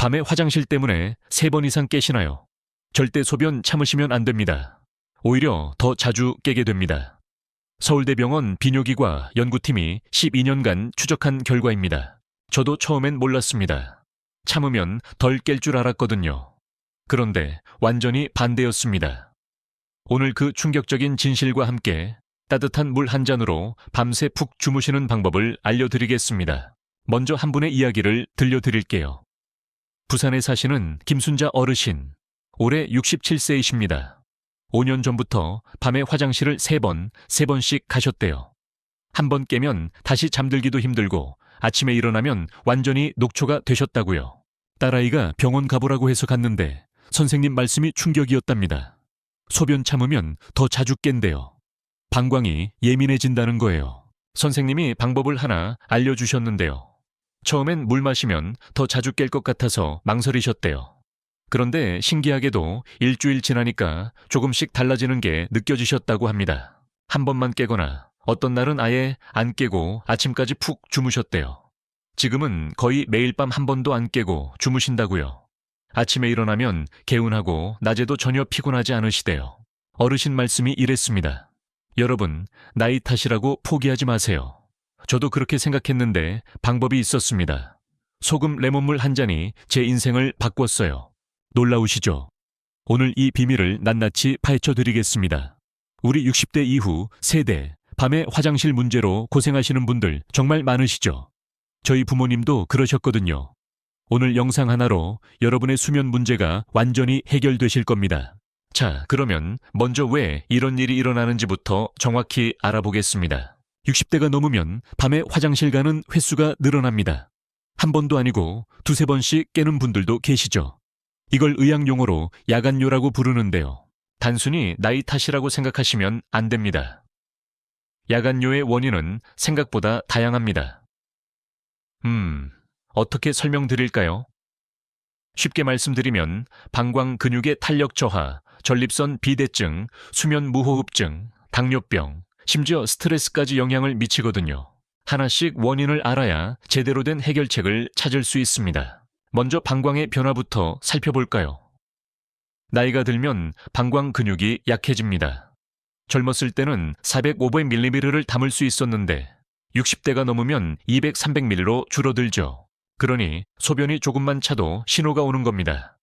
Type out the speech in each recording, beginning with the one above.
밤에 화장실 때문에 3번 이상 깨시나요? 절대 소변 참으시면 안 됩니다. 오히려 더 자주 깨게 됩니다. 서울대병원 비뇨기과 연구팀이 12년간 추적한 결과입니다. 저도 처음엔 몰랐습니다. 참으면 덜 깰 줄 알았거든요. 그런데 완전히 반대였습니다. 오늘 그 충격적인 진실과 함께 따뜻한 물 한 잔으로 밤새 푹 주무시는 방법을 알려드리겠습니다. 먼저 한 분의 이야기를 들려드릴게요. 부산에 사시는 김순자 어르신, 올해 67세이십니다. 5년 전부터 밤에 화장실을 3번씩 가셨대요. 한 번 깨면 다시 잠들기도 힘들고 아침에 일어나면 완전히 녹초가 되셨다고요. 딸아이가 병원 가보라고 해서 갔는데 선생님 말씀이 충격이었답니다. 소변 참으면 더 자주 깬대요. 방광이 예민해진다는 거예요. 선생님이 방법을 하나 알려주셨는데요. 처음엔 물 마시면 더 자주 깰 것 같아서 망설이셨대요. 그런데 신기하게도 일주일 지나니까 조금씩 달라지는 게 느껴지셨다고 합니다. 한 번만 깨거나 어떤 날은 아예 안 깨고 아침까지 푹 주무셨대요. 지금은 거의 매일 밤 한 번도 안 깨고 주무신다고요. 아침에 일어나면 개운하고 낮에도 전혀 피곤하지 않으시대요. 어르신 말씀이 이랬습니다. 여러분, 나이 탓이라고 포기하지 마세요. 저도 그렇게 생각했는데 방법이 있었습니다. 소금 레몬물 한 잔이 제 인생을 바꿨어요. 놀라우시죠? 오늘 이 비밀을 낱낱이 파헤쳐 드리겠습니다. 우리 60대 이후 세대, 밤에 화장실 문제로 고생하시는 분들 정말 많으시죠? 저희 부모님도 그러셨거든요. 오늘 영상 하나로 여러분의 수면 문제가 완전히 해결되실 겁니다. 자, 그러면 먼저 왜 이런 일이 일어나는지부터 정확히 알아보겠습니다. 60대가 넘으면 밤에 화장실 가는 횟수가 늘어납니다. 한 번도 아니고 2-3번씩 깨는 분들도 계시죠. 이걸 의학용어로 야간뇨라고 부르는데요. 단순히 나이 탓이라고 생각하시면 안 됩니다. 야간뇨의 원인은 생각보다 다양합니다. 어떻게 설명드릴까요? 쉽게 말씀드리면 방광 근육의 탄력 저하, 전립선 비대증, 수면 무호흡증, 당뇨병, 심지어 스트레스까지 영향을 미치거든요. 하나씩 원인을 알아야 제대로 된 해결책을 찾을 수 있습니다. 먼저 방광의 변화부터 살펴볼까요? 나이가 들면 방광 근육이 약해집니다. 젊었을 때는 400-500ml를 담을 수 있었는데 60대가 넘으면 200-300ml로 줄어들죠. 그러니 소변이 조금만 차도 신호가 오는 겁니다.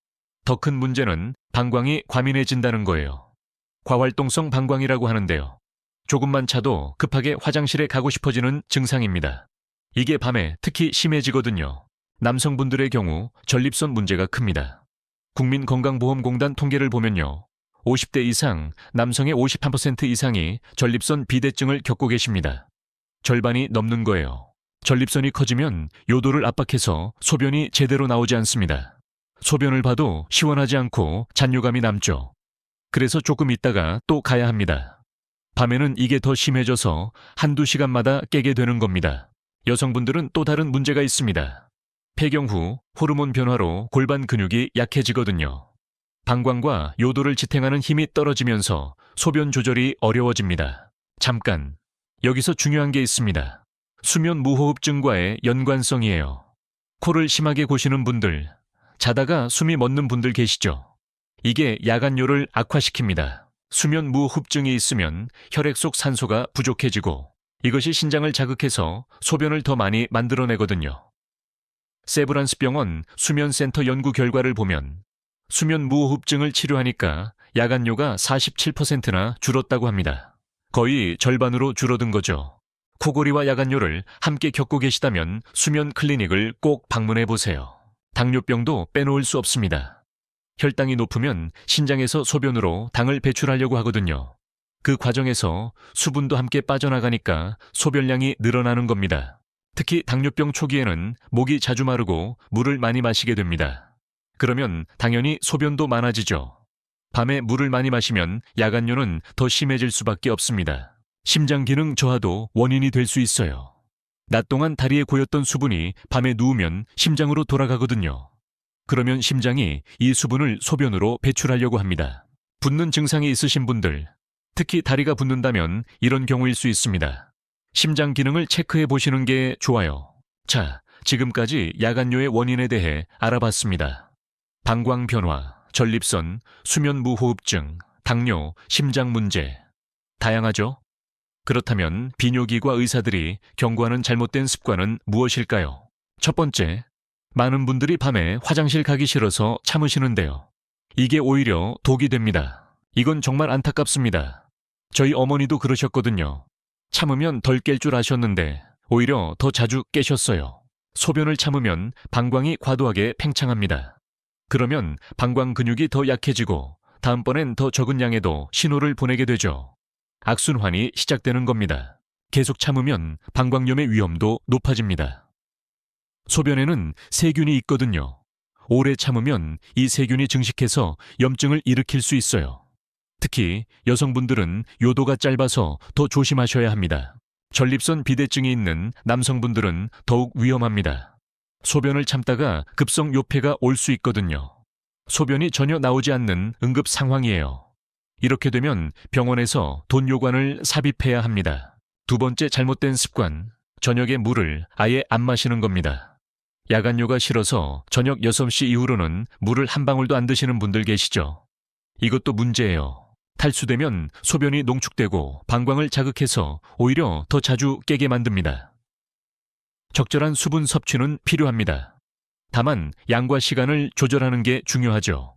더 큰 문제는 방광이 과민해진다는 거예요. 과활동성 방광이라고 하는데요. 조금만 차도 급하게 화장실에 가고 싶어지는 증상입니다. 이게 밤에 특히 심해지거든요. 남성분들의 경우 전립선 문제가 큽니다. 국민건강보험공단 통계를 보면요. 50대 이상 남성의 51% 이상이 전립선 비대증을 겪고 계십니다. 절반이 넘는 거예요. 전립선이 커지면 요도를 압박해서 소변이 제대로 나오지 않습니다. 소변을 봐도 시원하지 않고 잔뇨감이 남죠. 그래서 조금 있다가 또 가야 합니다. 밤에는 이게 더 심해져서 1-2시간마다 깨게 되는 겁니다. 여성분들은 또 다른 문제가 있습니다. 폐경 후 호르몬 변화로 골반 근육이 약해지거든요. 방광과 요도를 지탱하는 힘이 떨어지면서 소변 조절이 어려워집니다. 잠깐, 여기서 중요한 게 있습니다. 수면 무호흡증과의 연관성이에요. 코를 심하게 고시는 분들, 자다가 숨이 멎는 분들 계시죠? 이게 야간뇨를 악화시킵니다. 수면 무호흡증이 있으면 혈액 속 산소가 부족해지고 이것이 신장을 자극해서 소변을 더 많이 만들어내거든요. 세브란스 병원 수면센터 연구 결과를 보면 수면 무호흡증을 치료하니까 야간뇨가 47%나 줄었다고 합니다. 거의 절반으로 줄어든 거죠. 코골이와 야간뇨를 함께 겪고 계시다면 수면 클리닉을 꼭 방문해 보세요. 당뇨병도 빼놓을 수 없습니다. 혈당이 높으면 신장에서 소변으로 당을 배출하려고 하거든요. 그 과정에서 수분도 함께 빠져나가니까 소변량이 늘어나는 겁니다. 특히 당뇨병 초기에는 목이 자주 마르고 물을 많이 마시게 됩니다. 그러면 당연히 소변도 많아지죠. 밤에 물을 많이 마시면 야간뇨는 더 심해질 수밖에 없습니다. 심장 기능 저하도 원인이 될 수 있어요. 낮 동안 다리에 고였던 수분이 밤에 누우면 심장으로 돌아가거든요. 그러면 심장이 이 수분을 소변으로 배출하려고 합니다. 붓는 증상이 있으신 분들, 특히 다리가 붓는다면 이런 경우일 수 있습니다. 심장 기능을 체크해 보시는 게 좋아요. 자, 지금까지 야간뇨의 원인에 대해 알아봤습니다. 방광 변화, 전립선, 수면 무호흡증, 당뇨, 심장 문제. 다양하죠? 그렇다면 비뇨기과 의사들이 경고하는 잘못된 습관은 무엇일까요? 첫 번째, 많은 분들이 밤에 화장실 가기 싫어서 참으시는데요. 이게 오히려 독이 됩니다. 이건 정말 안타깝습니다. 저희 어머니도 그러셨거든요. 참으면 덜 깰 줄 아셨는데 오히려 더 자주 깨셨어요. 소변을 참으면 방광이 과도하게 팽창합니다. 그러면 방광 근육이 더 약해지고 다음번엔 더 적은 양에도 신호를 보내게 되죠. 악순환이 시작되는 겁니다. 계속 참으면 방광염의 위험도 높아집니다. 소변에는 세균이 있거든요. 오래 참으면 이 세균이 증식해서 염증을 일으킬 수 있어요. 특히 여성분들은 요도가 짧아서 더 조심하셔야 합니다. 전립선 비대증이 있는 남성분들은 더욱 위험합니다. 소변을 참다가 급성 요폐가 올 수 있거든요. 소변이 전혀 나오지 않는 응급 상황이에요. 이렇게 되면 병원에서 돈 요관을 삽입해야 합니다. 두 번째 잘못된 습관, 저녁에 물을 아예 안 마시는 겁니다. 야간요가 싫어서 저녁 6시 이후로는 물을 한 방울도 안 드시는 분들 계시죠? 이것도 문제예요. 탈수되면 소변이 농축되고 방광을 자극해서 오히려 더 자주 깨게 만듭니다. 적절한 수분 섭취는 필요합니다. 다만 양과 시간을 조절하는 게 중요하죠.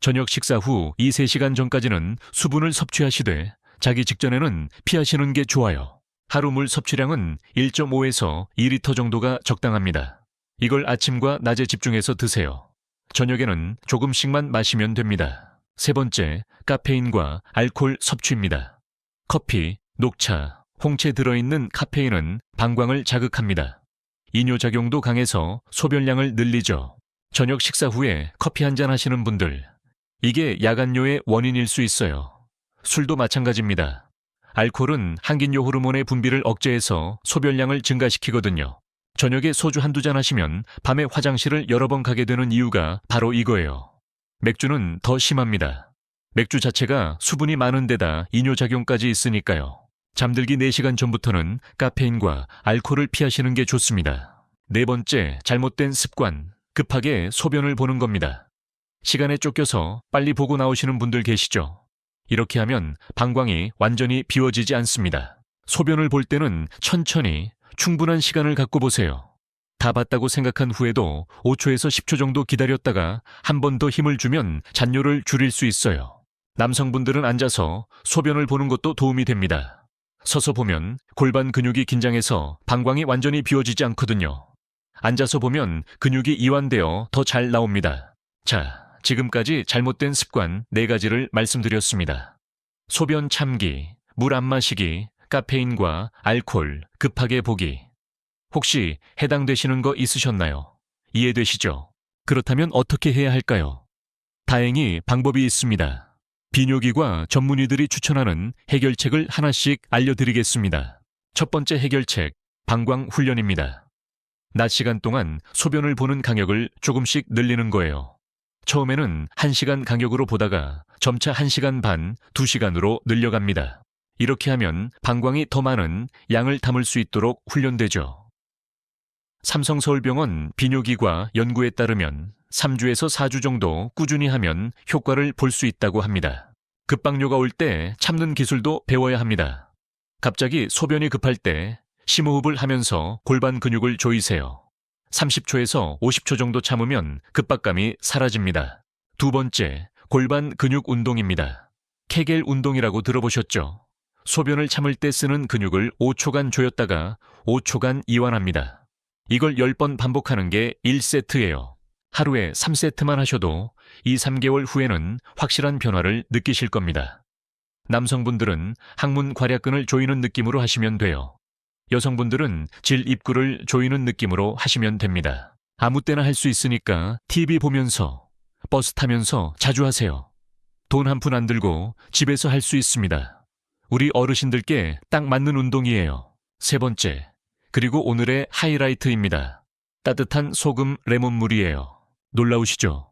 저녁 식사 후 2-3시간 전까지는 수분을 섭취하시되 자기 직전에는 피하시는 게 좋아요. 하루 물 섭취량은 1.5에서 2리터 정도가 적당합니다. 이걸 아침과 낮에 집중해서 드세요. 저녁에는 조금씩만 마시면 됩니다. 세 번째, 카페인과 알코올 섭취입니다. 커피, 녹차, 홍채에 들어있는 카페인은 방광을 자극합니다. 이뇨작용도 강해서 소변량을 늘리죠. 저녁 식사 후에 커피 한잔 하시는 분들, 이게 야간뇨의 원인일 수 있어요. 술도 마찬가지입니다. 알코올은 항긴뇨 호르몬의 분비를 억제해서 소변량을 증가시키거든요. 저녁에 소주 한두 잔 하시면 밤에 화장실을 여러 번 가게 되는 이유가 바로 이거예요. 맥주는 더 심합니다. 맥주 자체가 수분이 많은 데다 이뇨작용까지 있으니까요. 잠들기 4시간 전부터는 카페인과 알코올을 피하시는 게 좋습니다. 네 번째, 잘못된 습관, 급하게 소변을 보는 겁니다. 시간에 쫓겨서 빨리 보고 나오시는 분들 계시죠? 이렇게 하면 방광이 완전히 비워지지 않습니다. 소변을 볼 때는 천천히 충분한 시간을 갖고 보세요. 다 봤다고 생각한 후에도 5초에서 10초 정도 기다렸다가 한 번 더 힘을 주면 잔뇨를 줄일 수 있어요. 남성분들은 앉아서 소변을 보는 것도 도움이 됩니다. 서서 보면 골반 근육이 긴장해서 방광이 완전히 비워지지 않거든요. 앉아서 보면 근육이 이완되어 더 잘 나옵니다. 자, 지금까지 잘못된 습관 4가지를 말씀드렸습니다. 소변 참기, 물 안 마시기, 카페인과 알코올, 급하게 보기. 혹시 해당되시는 거 있으셨나요? 이해되시죠? 그렇다면 어떻게 해야 할까요? 다행히 방법이 있습니다. 비뇨기과 전문의들이 추천하는 해결책을 하나씩 알려드리겠습니다. 첫 번째 해결책, 방광 훈련입니다. 낮 시간 동안 소변을 보는 간격을 조금씩 늘리는 거예요. 처음에는 1시간 간격으로 보다가 점차 1시간 반, 2시간으로 늘려갑니다. 이렇게 하면 방광이 더 많은 양을 담을 수 있도록 훈련되죠. 삼성서울병원 비뇨기과 연구에 따르면 3주에서 4주 정도 꾸준히 하면 효과를 볼 수 있다고 합니다. 급박뇨가 올 때 참는 기술도 배워야 합니다. 갑자기 소변이 급할 때 심호흡을 하면서 골반 근육을 조이세요. 30초에서 50초 정도 참으면 급박감이 사라집니다. 두 번째, 골반 근육 운동입니다. 케겔 운동이라고 들어보셨죠? 소변을 참을 때 쓰는 근육을 5초간 조였다가 5초간 이완합니다. 이걸 10번 반복하는 게 1세트예요. 하루에 3세트만 하셔도 2-3개월 후에는 확실한 변화를 느끼실 겁니다. 남성분들은 항문 괄약근을 조이는 느낌으로 하시면 돼요. 여성분들은 질 입구를 조이는 느낌으로 하시면 됩니다. 아무 때나 할 수 있으니까 TV 보면서, 버스 타면서 자주 하세요. 돈 한 푼 안 들고 집에서 할 수 있습니다. 우리 어르신들께 딱 맞는 운동이에요. 세 번째, 그리고 오늘의 하이라이트입니다. 따뜻한 소금 레몬물이에요. 놀라우시죠?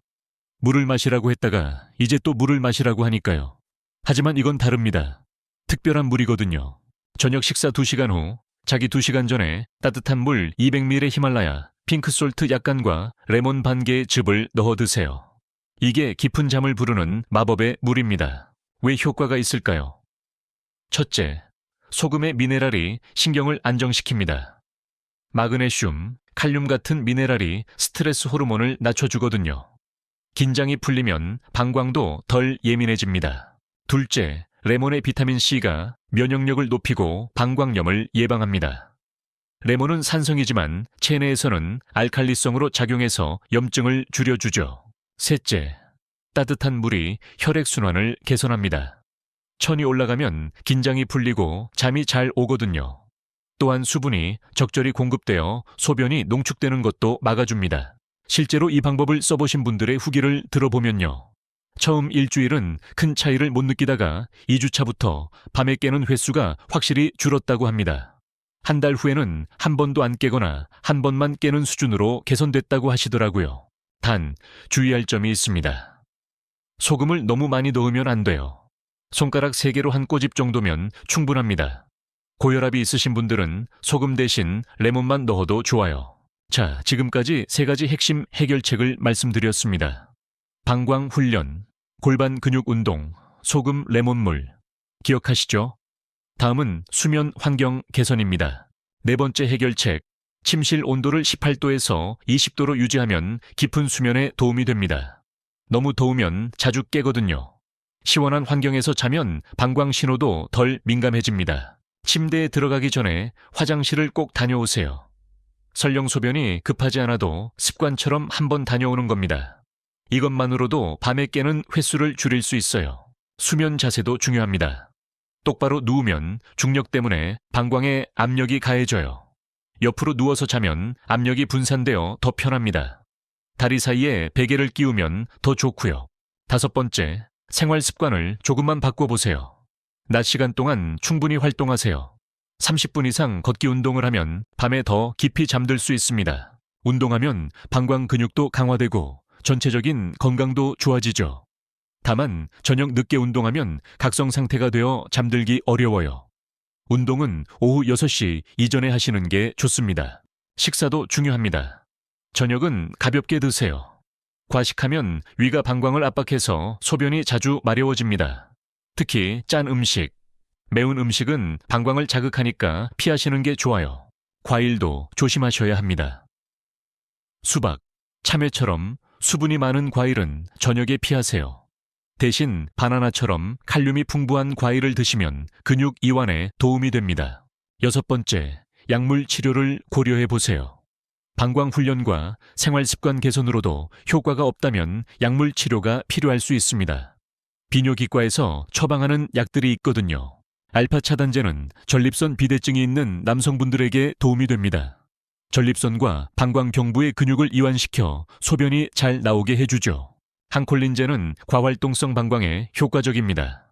물을 마시라고 했다가 이제 또 물을 마시라고 하니까요. 하지만 이건 다릅니다. 특별한 물이거든요. 저녁 식사 2시간 후, 자기 2시간 전에 따뜻한 물 200ml 히말라야 핑크솔트 약간과 레몬 반 개의 즙을 넣어 드세요. 이게 깊은 잠을 부르는 마법의 물입니다. 왜 효과가 있을까요? 첫째, 소금의 미네랄이 신경을 안정시킵니다. 마그네슘, 칼륨 같은 미네랄이 스트레스 호르몬을 낮춰주거든요. 긴장이 풀리면 방광도 덜 예민해집니다. 둘째, 레몬의 비타민C가 면역력을 높이고 방광염을 예방합니다. 레몬은 산성이지만 체내에서는 알칼리성으로 작용해서 염증을 줄여주죠. 셋째, 따뜻한 물이 혈액순환을 개선합니다. 천이 올라가면 긴장이 풀리고 잠이 잘 오거든요. 또한 수분이 적절히 공급되어 소변이 농축되는 것도 막아줍니다. 실제로 이 방법을 써보신 분들의 후기를 들어보면요. 처음 일주일은 큰 차이를 못 느끼다가 2주차부터 밤에 깨는 횟수가 확실히 줄었다고 합니다. 한 달 후에는 한 번도 안 깨거나 한 번만 깨는 수준으로 개선됐다고 하시더라고요. 단, 주의할 점이 있습니다. 소금을 너무 많이 넣으면 안 돼요. 손가락 3개로 한 꼬집 정도면 충분합니다. 고혈압이 있으신 분들은 소금 대신 레몬만 넣어도 좋아요. 자, 지금까지 3가지 핵심 해결책을 말씀드렸습니다. 방광 훈련, 골반 근육 운동, 소금 레몬물. 기억하시죠? 다음은 수면 환경 개선입니다. 네 번째 해결책, 침실 온도를 18도에서 20도로 유지하면 깊은 수면에 도움이 됩니다. 너무 더우면 자주 깨거든요. 시원한 환경에서 자면 방광 신호도 덜 민감해집니다. 침대에 들어가기 전에 화장실을 꼭 다녀오세요. 설령 소변이 급하지 않아도 습관처럼 한번 다녀오는 겁니다. 이것만으로도 밤에 깨는 횟수를 줄일 수 있어요. 수면 자세도 중요합니다. 똑바로 누우면 중력 때문에 방광에 압력이 가해져요. 옆으로 누워서 자면 압력이 분산되어 더 편합니다. 다리 사이에 베개를 끼우면 더 좋고요. 5번째, 생활 습관을 조금만 바꿔보세요. 낮 시간 동안 충분히 활동하세요. 30분 이상 걷기 운동을 하면 밤에 더 깊이 잠들 수 있습니다. 운동하면 방광 근육도 강화되고 전체적인 건강도 좋아지죠. 다만 저녁 늦게 운동하면 각성 상태가 되어 잠들기 어려워요. 운동은 오후 6시 이전에 하시는 게 좋습니다. 식사도 중요합니다. 저녁은 가볍게 드세요. 과식하면 위가 방광을 압박해서 소변이 자주 마려워집니다. 특히 짠 음식, 매운 음식은 방광을 자극하니까 피하시는 게 좋아요. 과일도 조심하셔야 합니다. 수박, 참외처럼 수분이 많은 과일은 저녁에 피하세요. 대신 바나나처럼 칼륨이 풍부한 과일을 드시면 근육 이완에 도움이 됩니다. 6번째, 약물 치료를 고려해 보세요. 방광 훈련과 생활 습관 개선으로도 효과가 없다면 약물 치료가 필요할 수 있습니다. 비뇨기과에서 처방하는 약들이 있거든요. 알파 차단제는 전립선 비대증이 있는 남성분들에게 도움이 됩니다. 전립선과 방광 경부의 근육을 이완시켜 소변이 잘 나오게 해주죠. 항콜린제는 과활동성 방광에 효과적입니다.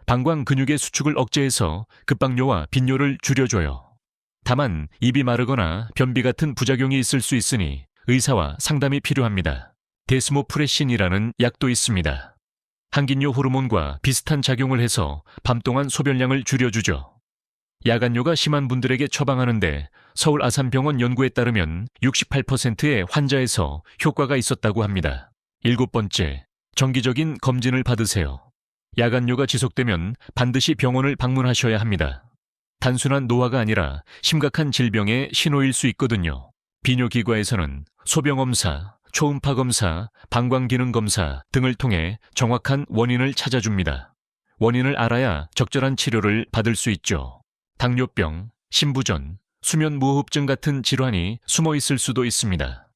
방광 근육의 수축을 억제해서 급박뇨와 빈뇨를 줄여줘요. 다만 입이 마르거나 변비 같은 부작용이 있을 수 있으니 의사와 상담이 필요합니다. 데스모프레신이라는 약도 있습니다. 항긴뇨 호르몬과 비슷한 작용을 해서 밤 동안 소변량을 줄여주죠. 야간뇨가 심한 분들에게 처방하는데 서울 아산병원 연구에 따르면 68%의 환자에서 효과가 있었다고 합니다. 7번째, 정기적인 검진을 받으세요. 야간뇨가 지속되면 반드시 병원을 방문하셔야 합니다. 단순한 노화가 아니라 심각한 질병의 신호일 수 있거든요. 비뇨기과에서는 소변검사, 초음파 검사, 방광기능 검사 등을 통해 정확한 원인을 찾아줍니다. 원인을 알아야 적절한 치료를 받을 수 있죠. 당뇨병, 심부전, 수면무호흡증 같은 질환이 숨어 있을 수도 있습니다.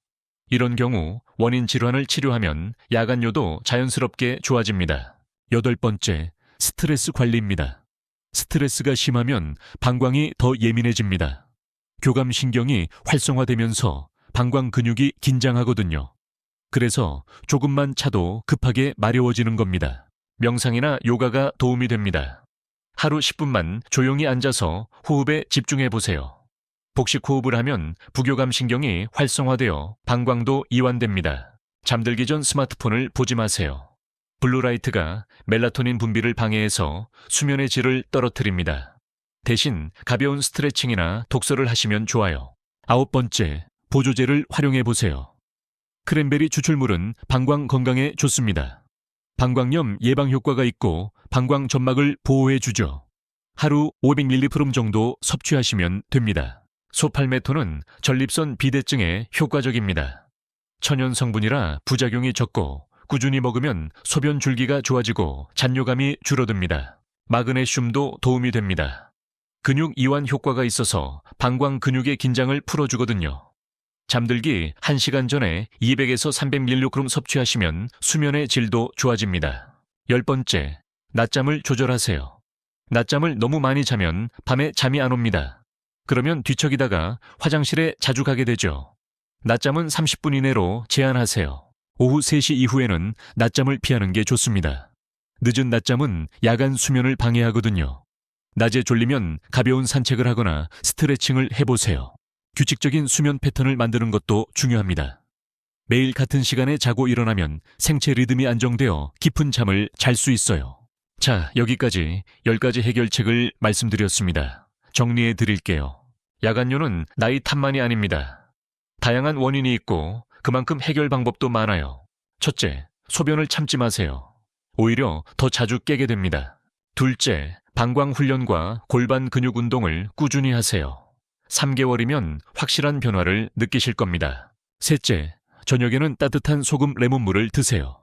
이런 경우 원인 질환을 치료하면 야간뇨도 자연스럽게 좋아집니다. 8번째, 스트레스 관리입니다. 스트레스가 심하면 방광이 더 예민해집니다. 교감신경이 활성화되면서 방광 근육이 긴장하거든요. 그래서 조금만 차도 급하게 마려워지는 겁니다. 명상이나 요가가 도움이 됩니다. 하루 10분만 조용히 앉아서 호흡에 집중해 보세요. 복식 호흡을 하면 부교감 신경이 활성화되어 방광도 이완됩니다. 잠들기 전 스마트폰을 보지 마세요. 블루라이트가 멜라토닌 분비를 방해해서 수면의 질을 떨어뜨립니다. 대신 가벼운 스트레칭이나 독서를 하시면 좋아요. 9번째, 보조제를 활용해 보세요. 크랜베리 추출물은 방광 건강에 좋습니다. 방광염 예방 효과가 있고 방광 점막을 보호해 주죠. 하루 500mg 정도 섭취하시면 됩니다. 소팔메토는 전립선 비대증에 효과적입니다. 천연 성분이라 부작용이 적고 꾸준히 먹으면 소변 줄기가 좋아지고 잔뇨감이 줄어듭니다. 마그네슘도 도움이 됩니다. 근육 이완 효과가 있어서 방광 근육의 긴장을 풀어주거든요. 잠들기 1시간 전에 200에서 300mg 섭취하시면 수면의 질도 좋아집니다. 10번째, 낮잠을 조절하세요. 낮잠을 너무 많이 자면 밤에 잠이 안 옵니다. 그러면 뒤척이다가 화장실에 자주 가게 되죠. 낮잠은 30분 이내로 제한하세요. 오후 3시 이후에는 낮잠을 피하는 게 좋습니다. 늦은 낮잠은 야간 수면을 방해하거든요. 낮에 졸리면 가벼운 산책을 하거나 스트레칭을 해보세요. 규칙적인 수면 패턴을 만드는 것도 중요합니다. 매일 같은 시간에 자고 일어나면 생체 리듬이 안정되어 깊은 잠을 잘 수 있어요. 자, 여기까지 10가지 해결책을 말씀드렸습니다. 정리해 드릴게요. 야간뇨는 나이 탓만이 아닙니다. 다양한 원인이 있고 그만큼 해결 방법도 많아요. 첫째, 소변을 참지 마세요. 오히려 더 자주 깨게 됩니다. 둘째, 방광 훈련과 골반 근육 운동을 꾸준히 하세요. 3개월이면 확실한 변화를 느끼실 겁니다. 셋째, 저녁에는 따뜻한 소금 레몬물을 드세요.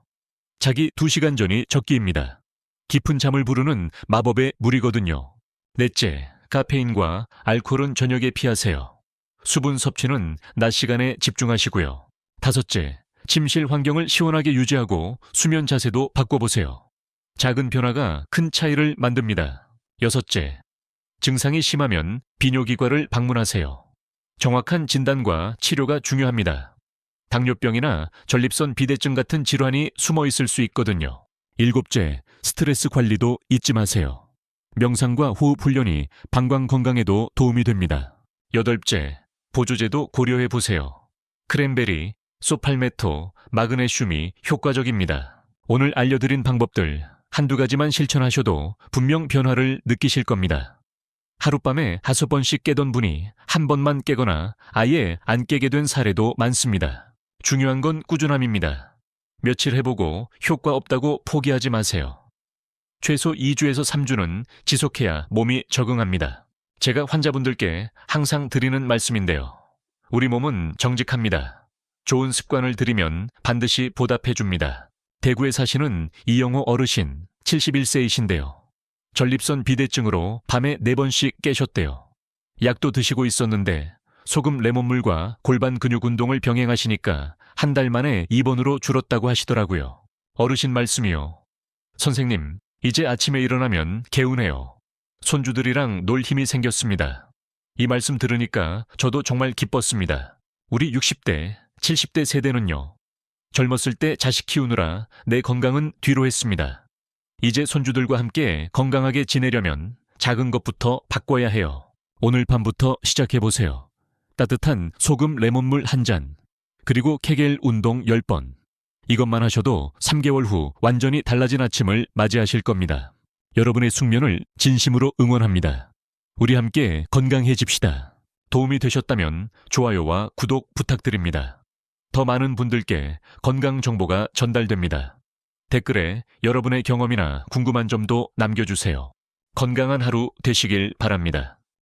자기 2시간 전이 적기입니다. 깊은 잠을 부르는 마법의 물이거든요. 넷째, 카페인과 알코올은 저녁에 피하세요. 수분 섭취는 낮 시간에 집중하시고요. 다섯째, 침실 환경을 시원하게 유지하고 수면 자세도 바꿔보세요. 작은 변화가 큰 차이를 만듭니다. 여섯째, 증상이 심하면 비뇨기과를 방문하세요. 정확한 진단과 치료가 중요합니다. 당뇨병이나 전립선 비대증 같은 질환이 숨어 있을 수 있거든요. 일곱째, 스트레스 관리도 잊지 마세요. 명상과 호흡 훈련이 방광 건강에도 도움이 됩니다. 여덟째, 보조제도 고려해 보세요. 크랜베리, 소팔메토, 마그네슘이 효과적입니다. 오늘 알려드린 방법들 한두 가지만 실천하셔도 분명 변화를 느끼실 겁니다. 하룻밤에 5번씩 깨던 분이 한 번만 깨거나 아예 안 깨게 된 사례도 많습니다. 중요한 건 꾸준함입니다. 며칠 해보고 효과 없다고 포기하지 마세요. 최소 2주에서 3주는 지속해야 몸이 적응합니다. 제가 환자분들께 항상 드리는 말씀인데요. 우리 몸은 정직합니다. 좋은 습관을 들이면 반드시 보답해 줍니다. 대구에 사시는 이영호 어르신 71세이신데요. 전립선 비대증으로 밤에 4번씩 깨셨대요. 약도 드시고 있었는데 소금 레몬물과 골반 근육 운동을 병행하시니까 한 달 만에 2번으로 줄었다고 하시더라고요. 어르신 말씀이요. 선생님, 이제 아침에 일어나면 개운해요. 손주들이랑 놀 힘이 생겼습니다. 이 말씀 들으니까 저도 정말 기뻤습니다. 우리 60대, 70대 세대는요. 젊었을 때 자식 키우느라 내 건강은 뒤로 했습니다. 이제 손주들과 함께 건강하게 지내려면 작은 것부터 바꿔야 해요. 오늘 밤부터 시작해보세요. 따뜻한 소금 레몬물 1잔, 그리고 케겔 운동 10번. 이것만 하셔도 3개월 후 완전히 달라진 아침을 맞이하실 겁니다. 여러분의 숙면을 진심으로 응원합니다. 우리 함께 건강해집시다. 도움이 되셨다면 좋아요와 구독 부탁드립니다. 더 많은 분들께 건강 정보가 전달됩니다. 댓글에 여러분의 경험이나 궁금한 점도 남겨주세요. 건강한 하루 되시길 바랍니다.